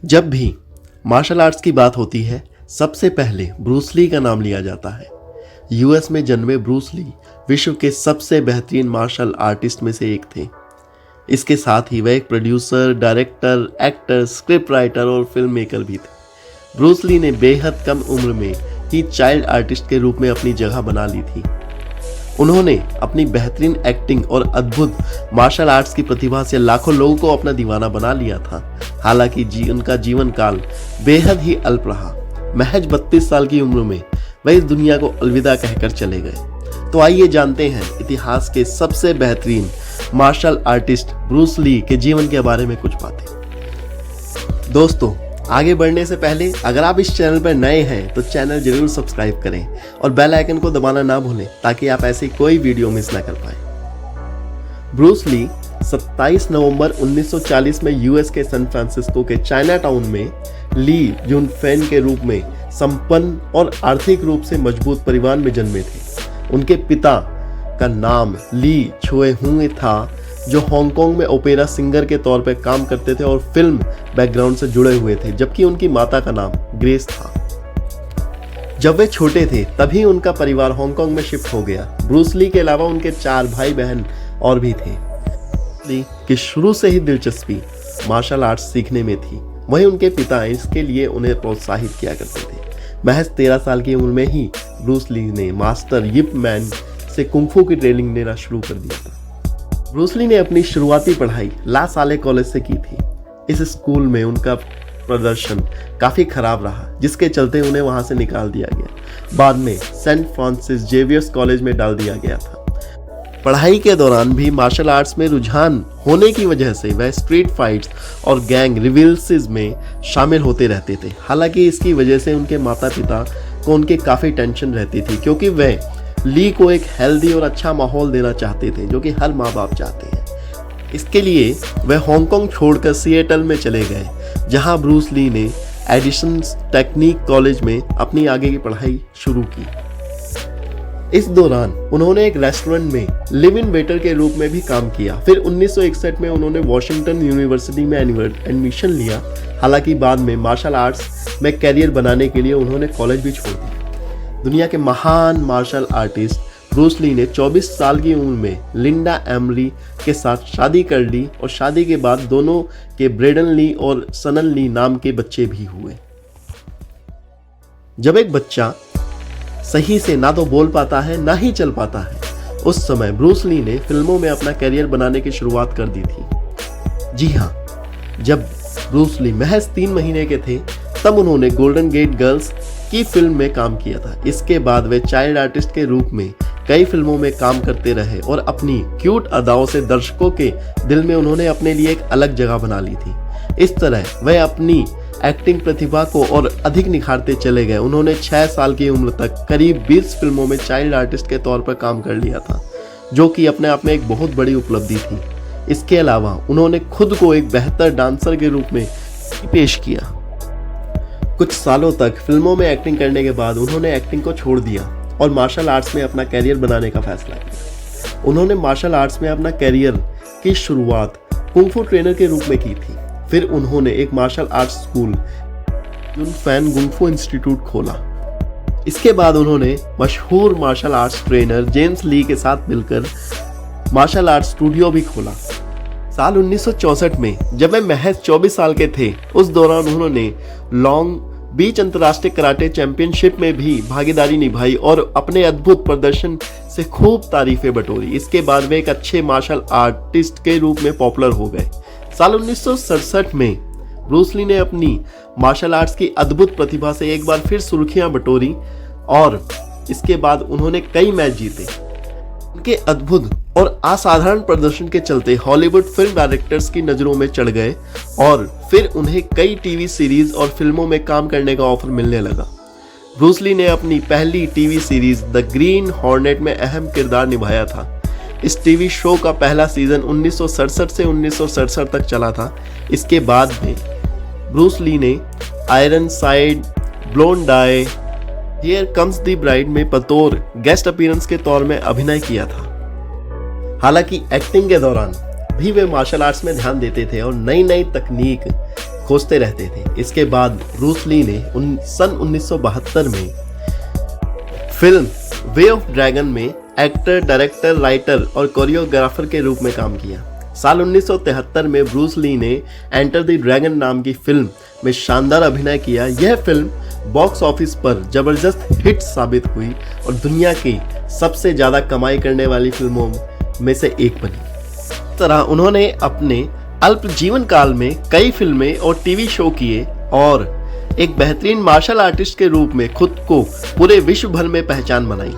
जब भी martial arts की बात होती है सबसे पहले ब्रूस ली का नाम लिया जाता है। यूएस में जन्मे ब्रूस ली विश्व के सबसे बेहतरीन मार्शल आर्टिस्ट में से एक थे। इसके साथ ही वह एक producer, director, actor, script writer और फिल्म मेकर भी थे। ब्रूस ली ने बेहद कम उम्र में ही चाइल्ड आर्टिस्ट के रूप में अपनी जगह बना ली थी। उन्होंने अपनी बेहतरीन एक्टिंग और अद्भुत मार्शल आर्ट्स की प्रतिभा से लाखों लोगों को अपना दीवाना बना लिया था। हालांकि उनका जीवन काल बेहद ही अल्प रहा। महज 32 साल की उम्र में वह इस दुनिया को अलविदा कहकर चले गए। तो आइए जानते हैं इतिहास के सबसे बेहतरीन मार्शल आर्टिस्ट ब्रूस ली के जीवन के बारे में कुछ बातें। दोस्तों, आगे बढ़ने से पहले अगर आप इस चैनल पर नए हैं तो चैनल जरूर सब्सक्राइब करें और बेल आइकन को दबाना ना भूलें ताकि आप ऐसी कोई वीडियो मिस ना कर पाएं। ब्रूस ली 27 नवंबर 1940 में यूएस के सैन फ्रांसिस्को के चाइना टाउन में ली जुन फैन के रूप में संपन्न और आर्थिक रूप से मजबूत परिवार में जन्मे थे। उनके पिता का नाम ली छुए हुए था, जो हांगकांग में ओपेरा सिंगर के तौर पर काम करते थे और फिल्म बैकग्राउंड से जुड़े हुए थे, जबकि उनकी माता का नाम ग्रेस था। जब वे छोटे थे तभी उनका परिवार हांगकांग में शिफ्ट हो गया। ब्रूस ली के अलावा उनके 4 भाई बहन और भी थे। ली की शुरू से ही दिलचस्पी मार्शल आर्ट्स सीखने में थी। वहीं उनके पिता इसके लिए उन्हें प्रोत्साहित किया करते थे। महज 13 साल की उम्र में ही ब्रूस ली ने मास्टर यिप मैन से कुंग-फू की ट्रेनिंग लेना शुरू कर दिया था। ब्रूस ली ने अपनी शुरुआती पढ़ाई ला साले कॉलेज से की थी। इस स्कूल में उनका प्रदर्शन काफ़ी खराब रहा, जिसके चलते उन्हें वहां से निकाल दिया गया। बाद में सेंट फ्रांसिस जेवियर्स कॉलेज में डाल दिया गया था। पढ़ाई के दौरान भी मार्शल आर्ट्स में रुझान होने की वजह से वह स्ट्रीट फाइट्स और गैंग रिविल्सीज में शामिल होते रहते थे। हालांकि इसकी वजह से उनके माता पिता को उनके काफ़ी टेंशन रहती थी, क्योंकि वह ली को एक हेल्दी और अच्छा माहौल देना चाहते थे, जो कि हर माँ बाप चाहते हैं। इसके लिए वह हांगकांग छोड़कर सिएटल में चले गए, जहां ब्रूस ली ने एडिसन टेक्निक कॉलेज में अपनी आगे की पढ़ाई शुरू की। इस दौरान उन्होंने एक रेस्टोरेंट में लिव इन वेटर के रूप में भी काम किया। फिर 1961 में उन्होंने वॉशिंगटन यूनिवर्सिटी में एडमिशन लिया। हालांकि बाद में मार्शल आर्ट्स में करियर बनाने के लिए उन्होंने कॉलेज भी छोड़ दिया। दुनिया के महान मार्शल आर्टिस्ट ब्रूस ली ने 24 साल की उम्र में लिंडा एमरी के साथ शादी कर ली और शादी के बाद दोनों के ब्रेडन ली और सनन ली नाम के बच्चे भी हुए। जब एक बच्चा सही से ना तो बोल पाता है ना ही चल पाता है, उस समय ब्रूस ली ने फिल्मों में अपना करियर बनाने की शुरुआत कर दी थी। जी हाँ, जब ब्रूस ली महज 3 महीने के थे तब उन्होंने गोल्डन गेट गर्ल्स की फिल्म में काम किया था। इसके बाद वे चाइल्ड आर्टिस्ट के रूप में कई फिल्मों में काम करते रहे और अपनी क्यूट अदाओं से दर्शकों के दिल में उन्होंने अपने लिए एक अलग जगह बना ली थी। इस तरह वह अपनी एक्टिंग प्रतिभा को और अधिक निखारते चले गए। उन्होंने 6 साल की उम्र तक करीब 20 फिल्मों में चाइल्ड आर्टिस्ट के तौर पर काम कर लिया था, जो कि अपने आप में एक बहुत बड़ी उपलब्धि थी। इसके अलावा उन्होंने खुद को एक बेहतर डांसर के रूप में पेश किया। कुछ सालों तक फिल्मों में एक्टिंग करने के बाद उन्होंने एक्टिंग को छोड़ दिया और मार्शल आर्ट्स में अपना करियर बनाने का फैसला किया। उन्होंने मार्शल आर्ट्स में अपना करियर की शुरुआत कुंग-फू ट्रेनर के रूप में की थी। फिर उन्होंने एक मार्शल आर्ट्स स्कूल जुन फैन कुंग-फू इंस्टीट्यूट खोला। इसके बाद उन्होंने मशहूर मार्शल आर्ट्स ट्रेनर जेम्स ली के साथ मिलकर मार्शल आर्ट्स स्टूडियो भी खोला। साल 1964 में जब वे महज 24 साल के थे, उस दौरान उन्होंने लॉन्ग बीच अंतर्राष्ट्रीय कराटे चैंपियनशिप में भी भागीदारी निभाई और अपने अद्भुत प्रदर्शन से खूब तारीफें बटोरी। इसके बाद वे एक अच्छे मार्शल आर्टिस्ट के रूप में पॉपुलर हो गए। साल 1967 में ब्रूस ली ने अपनी मार्शल आर्ट्स की अद्भुत प्रतिभा से एक बार फिर सुर्खियां बटोरी और इसके बाद उन्होंने कई मैच जीते। उनके अद्भुत और असाधारण प्रदर्शन के चलते हॉलीवुड फिल्म डायरेक्टर्स की नज़रों में चढ़ गए और फिर उन्हें कई टीवी सीरीज और फिल्मों में काम करने का ऑफर मिलने लगा। ब्रूस ली ने अपनी पहली TV series the green hornet में अहम किरदार निभाया था। इस टीवी शो का पहला सीजन 1967 से 1967 तक चला था। इसके बाद में ब्रूस ली ने Ironside, Blondie, here comes the bride में बतौर गेस्ट अपीयरेंस के तौर में अभिनय किया था। हालांकि एक्टिंग के दौरान भी वे मार्शल आर्ट्स में ध्यान देते थे और नई नई तकनीक खोजते रहते थे। इसके बाद ब्रूस ली ने सन 1972 में फिल्म वे ऑफ ड्रैगन में एक्टर, डायरेक्टर, राइटर और कोरियोग्राफर के रूप में काम किया। साल 1973 में ब्रूस ली ने एंटर द ड्रैगन नाम की फिल्म में शानदार अभिनय किया। यह फिल्म बॉक्स ऑफिस पर जबरदस्त हिट साबित हुई और दुनिया की सबसे ज़्यादा कमाई करने वाली फिल्मों में से एक बनी। इस तरह उन्होंने अपने अल्प जीवन काल में कई फिल्में और टीवी शो किए और एक बेहतरीन मार्शल आर्टिस्ट के रूप में खुद को पूरे विश्व भर में पहचान बनाई।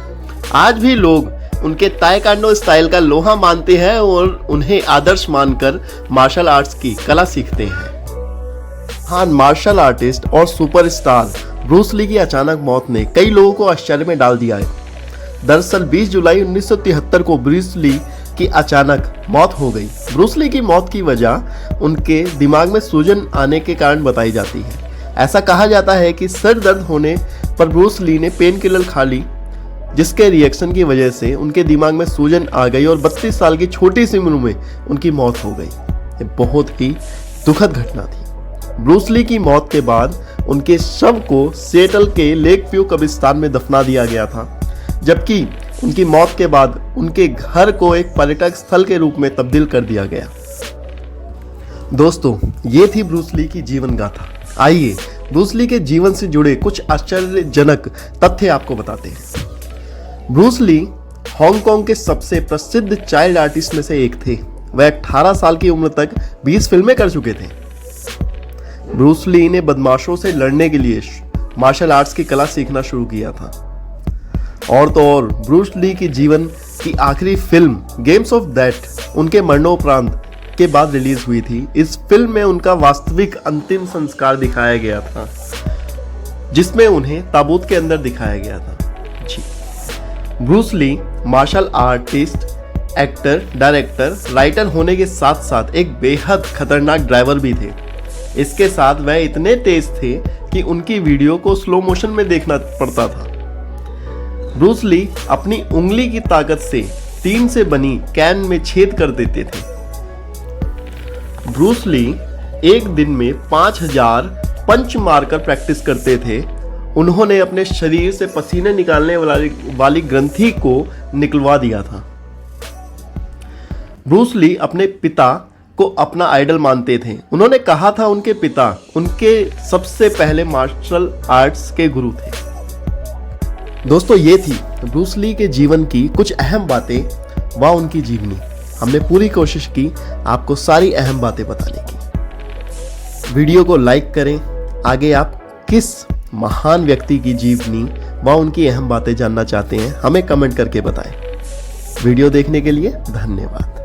आज भी लोग उनके ताइक्वांडो स्टाइल का लोहा मानते हैं और उन्हें आदर्श मानकर मार्शल आर्ट्स की कला सीखते हैं। महान मार्शल आर्टिस्ट और सुपरस्टार ब्रूस ली की अचानक मौत ने कई लोगों को आश्चर्य में डाल दिया है। दरअसल 20 जुलाई 1973 को ब्रूस ली की अचानक मौत हो गई। ब्रूस ली की मौत की वजह उनके दिमाग में सूजन आने के कारण बताई जाती है। ऐसा कहा जाता है कि सर दर्द होने पर ब्रूस ली ने पेन किलर खा ली, जिसके रिएक्शन की वजह से उनके दिमाग में सूजन आ गई और 32 साल की छोटी सी उम्र में उनकी मौत हो गई। ये बहुत ही दुखद घटना थी। ब्रूस ली की मौत के बाद उनके शव को सिएटल के लेक व्यू कब्रिस्तान में दफना दिया गया था, जबकि उनकी मौत के बाद उनके घर को एक पर्यटक स्थल के रूप में तब्दील कर दिया गया। दोस्तों, ये थी ब्रूस ली की जीवन गाथा। आइए ब्रूस ली के जीवन से जुड़े कुछ आश्चर्यजनक तथ्य आपको बताते हैं। ब्रूस ली हांगकांग के सबसे प्रसिद्ध चाइल्ड आर्टिस्ट में से एक थे। वह 18 साल की उम्र तक 20 फिल्में कर चुके थे। ब्रूस ली ने बदमाशों से लड़ने के लिए मार्शल आर्ट्स की कला सीखना शुरू किया था। और तो और ब्रूस ली की जीवन की आखिरी फिल्म गेम्स ऑफ डेथ उनके मरणोपरांत के बाद रिलीज हुई थी। इस फिल्म में उनका वास्तविक अंतिम संस्कार दिखाया गया था, जिसमें उन्हें ताबूत के अंदर दिखाया गया था। जी, Bruce Lee martial artist, actor, director, writer होने के साथ साथ एक बेहद खतरनाक ड्राइवर भी थे। इसके साथ वह इतने तेज थे कि उनकी वीडियो को स्लो मोशन में देखना पड़ता था। ब्रूस ली अपनी उंगली की ताकत से टीन से बनी कैन में छेद कर देते थे। ब्रूस ली एक दिन में 5000 पंच मारकर प्रैक्टिस करते थे। उन्होंने अपने शरीर से पसीने निकालने वाली ग्रंथि को निकलवा दिया था। ब्रूस ली अपने पिता को अपना आइडल मानते थे। उन्होंने कहा था उनके पिता उनके सबसे पहले मार्शल आर्ट्स के गुरु थे। दोस्तों, ये थी ब्रूस ली के जीवन की कुछ अहम बातें व उनकी जीवनी। हमने पूरी कोशिश की आपको सारी अहम बातें बताने की। वीडियो को लाइक करें। आगे आप किस महान व्यक्ति की जीवनी व उनकी अहम बातें जानना चाहते हैं, हमें कमेंट करके बताएं। वीडियो देखने के लिए धन्यवाद।